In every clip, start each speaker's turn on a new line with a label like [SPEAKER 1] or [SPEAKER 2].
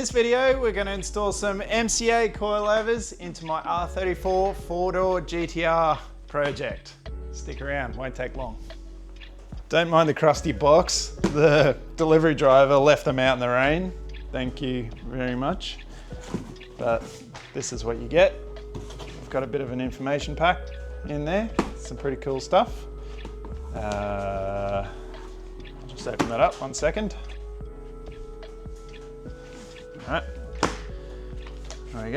[SPEAKER 1] this video, we're going to install some MCA coilovers into my R34 4-door GTR project. Stick around, won't take long. Don't mind the crusty box. The delivery driver left them out in the rain. Thank you very much. But this is what you get. I've got a bit of an information pack in there. Some pretty cool stuff. Just open that up, 1 second. All right, what we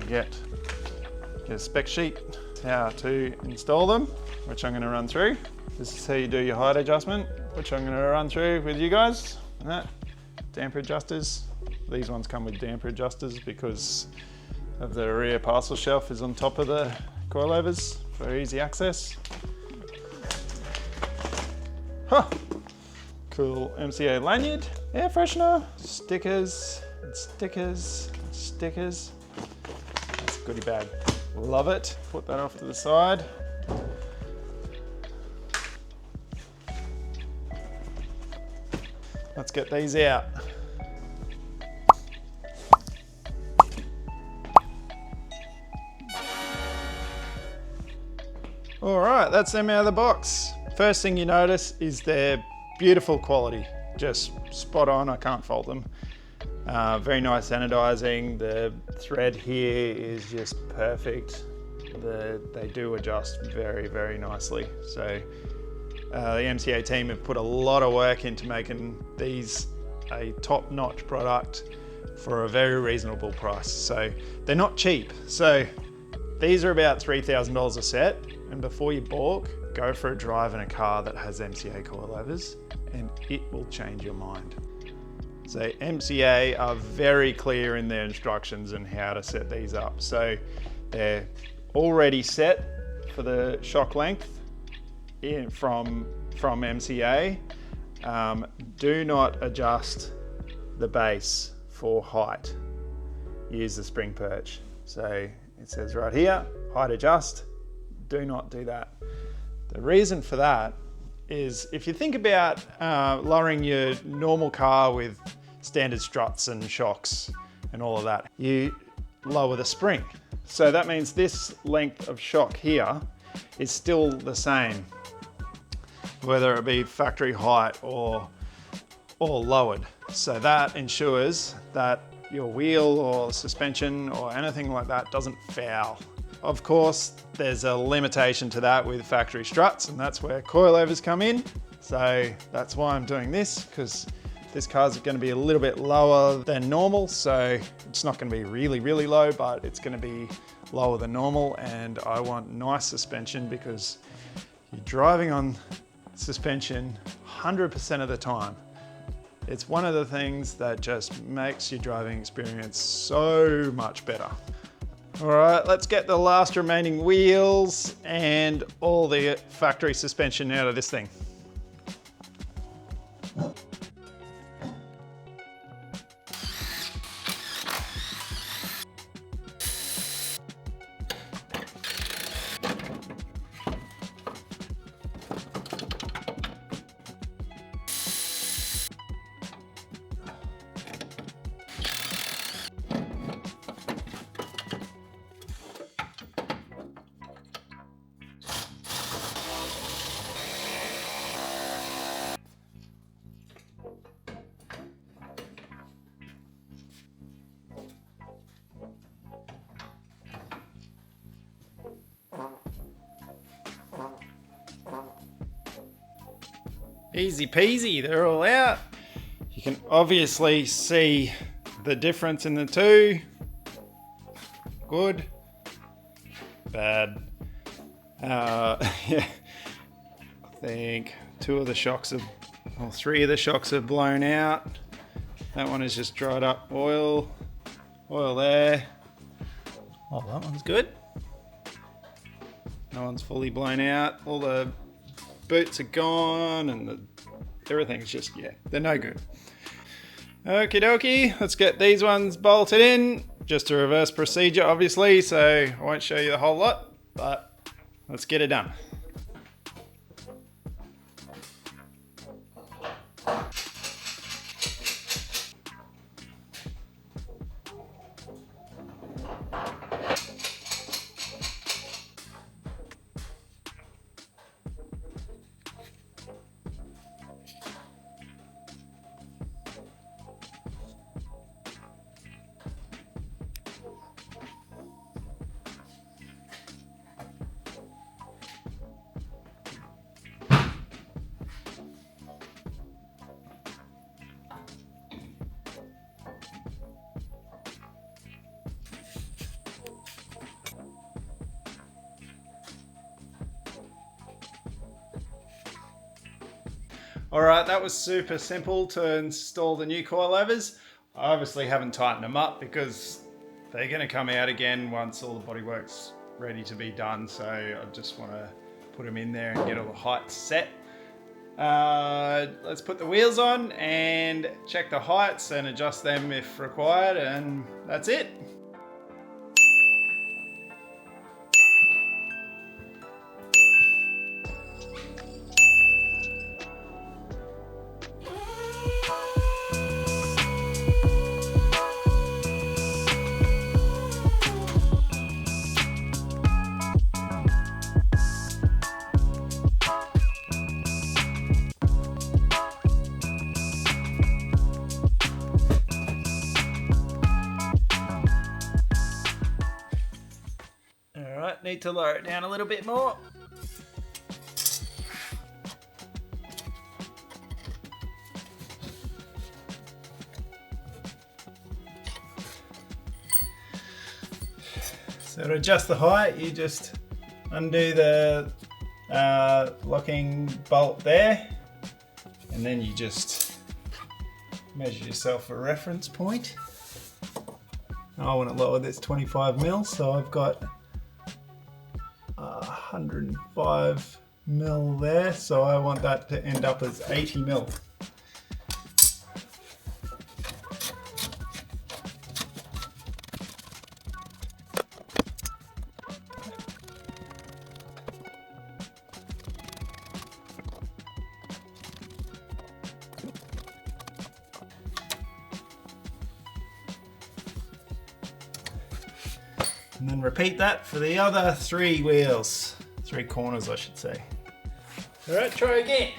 [SPEAKER 1] get a spec sheet, how to install them, which I'm going to run through. This is how you do your height adjustment, which I'm going to run through with you guys. Damper adjusters. These ones come with damper adjusters because of the rear parcel shelf is on top of the coilovers for easy access. Huh. Cool MCA lanyard, air freshener, stickers, stickers. That's a goodie bag. Love it. Put that off to the side. Let's get these out. All right, that's them out of the box. First thing you notice is their beautiful quality, just spot on, I can't fault them. Very nice anodizing. The thread here is just perfect. They do adjust very, very nicely. So the MCA team have put a lot of work into making these a top-notch product for a very reasonable price. So they're not cheap. So these are about $3,000 a set, and before you balk, go for a drive in a car that has MCA coilovers and it will change your mind. So MCA are very clear in their instructions on how to set these up. So they're already set for the shock length from MCA. Do not adjust the base for height. Use the spring perch. So it says right here, height adjust. Do not do that. The reason for that is if you think about lowering your normal car with standard struts and shocks and all of that, you lower the spring. So that means this length of shock here is still the same, whether it be factory height or lowered. So that ensures that your wheel or suspension or anything like that doesn't foul. Of course, there's a limitation to that with factory struts, and that's where coilovers come in. So that's why I'm doing this, because this car's going to be a little bit lower than normal. So it's not going to be really, really low, but it's going to be lower than normal. And I want nice suspension because you're driving on suspension 100% of the time. It's one of the things that just makes your driving experience so much better. All right, let's get the last remaining wheels and all the factory suspension out of this thing. Easy peasy, they're all out. You can obviously see the difference in the two. Good, bad. Yeah, I think three of the shocks have blown out. That one is just dried up oil there. Oh, that one's good. That one's fully blown out. All the boots are gone and everything's just, yeah, they're no good. Okie dokie, let's get these ones bolted in. Just a reverse procedure, obviously, so I won't show you the whole lot, but let's get it done. All right, that was super simple to install the new coilovers. I obviously haven't tightened them up because they're going to come out again once all the bodywork's ready to be done. So I just want to put them in there and get all the heights set. Let's put the wheels on and check the heights and adjust them if required, and that's it. Need to lower it down a little bit more. So to adjust the height, you just undo the locking bolt there, and then you just measure yourself a reference point. I want to lower this 25 mil, so I've got 105 mil there, so I want that to end up as 80 mil. And then repeat that for the other 3 wheels. 3 corners, I should say. All right, try again.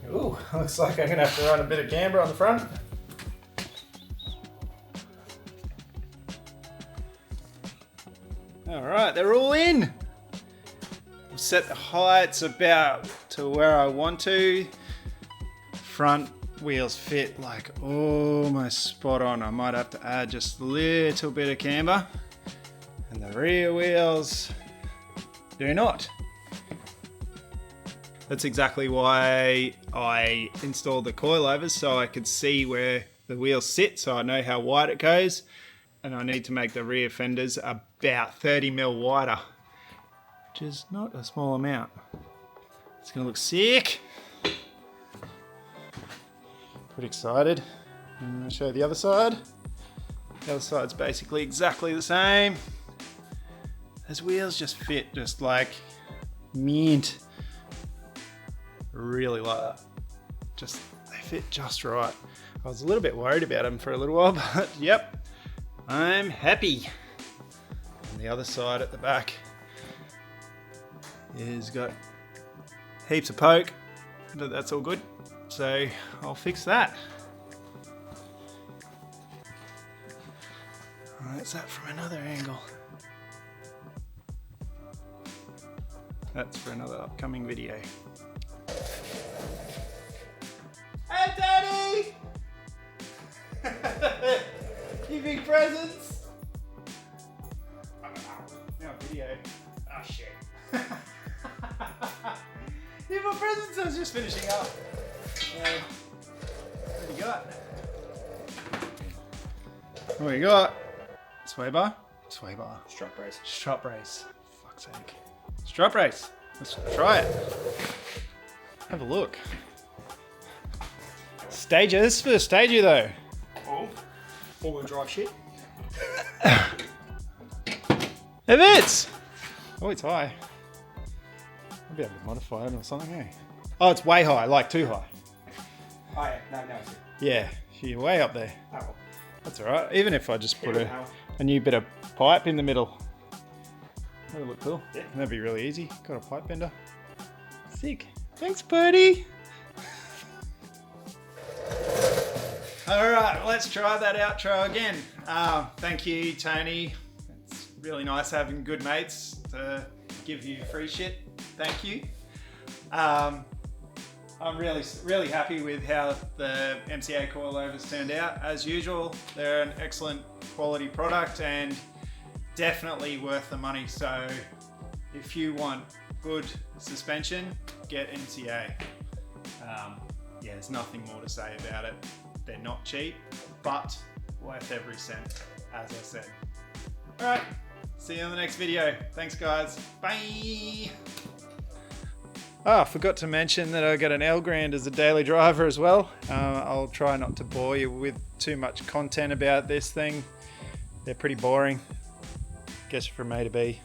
[SPEAKER 1] Ooh, looks like I'm gonna have to run a bit of camber on the front. All right, they're all in. Set the heights about to where I want to. Front wheels fit like almost spot on. I might have to add just a little bit of camber. And the rear wheels do not. That's exactly why I installed the coilovers, so I could see where the wheels sit, so I know how wide it goes. And I need to make the rear fenders about 30 mil wider, which is not a small amount. It's gonna look sick. Pretty excited. I'm gonna show you the other side. The other side's basically exactly the same. Those wheels just fit just like mint. Really like that. They fit just right. I was a little bit worried about them for a little while, but yep, I'm happy. And the other side at the back is got heaps of poke, but that's all good. So I'll fix that. That's that from another angle. That's for another upcoming video. Hey Daddy! You big presents? Now video. Oh shit. Yeah, my presents, I was just finishing up. What do you got? What do you got? Sway bar? Sway bar.
[SPEAKER 2] Strut brace.
[SPEAKER 1] Strut brace. Fuck's sake. Strut brace. Let's try it. Have a look. Stager. This is for the Stager though.
[SPEAKER 2] Oh. All-wheel drive shit.
[SPEAKER 1] It is. Oh, it's high. I'll be able to modify it or something, eh? Oh, it's way high, like too high.
[SPEAKER 2] Oh yeah, no, I see.
[SPEAKER 1] Yeah, you're way up there.
[SPEAKER 2] Oh well.
[SPEAKER 1] That's alright. Even if I just put a new bit of pipe in the middle. That'll look cool.
[SPEAKER 2] Yeah.
[SPEAKER 1] That'd be really easy. Got a pipe bender. Sick. Thanks, buddy. Alright, let's try that outro again. Thank you, Tony. It's really nice having good mates to give you free shit. Thank you. I'm really happy with how the MCA coilovers turned out. As usual, they're an excellent quality product and definitely worth the money. So if you want good suspension, get MCA. Yeah, there's nothing more to say about it. They're not cheap, but worth every cent, as I said. All right, see you in the next video. Thanks guys, bye. I forgot to mention that I got an Elgrand as a daily driver as well. I'll try not to bore you with too much content about this thing. They're pretty boring. Gets you from A to B.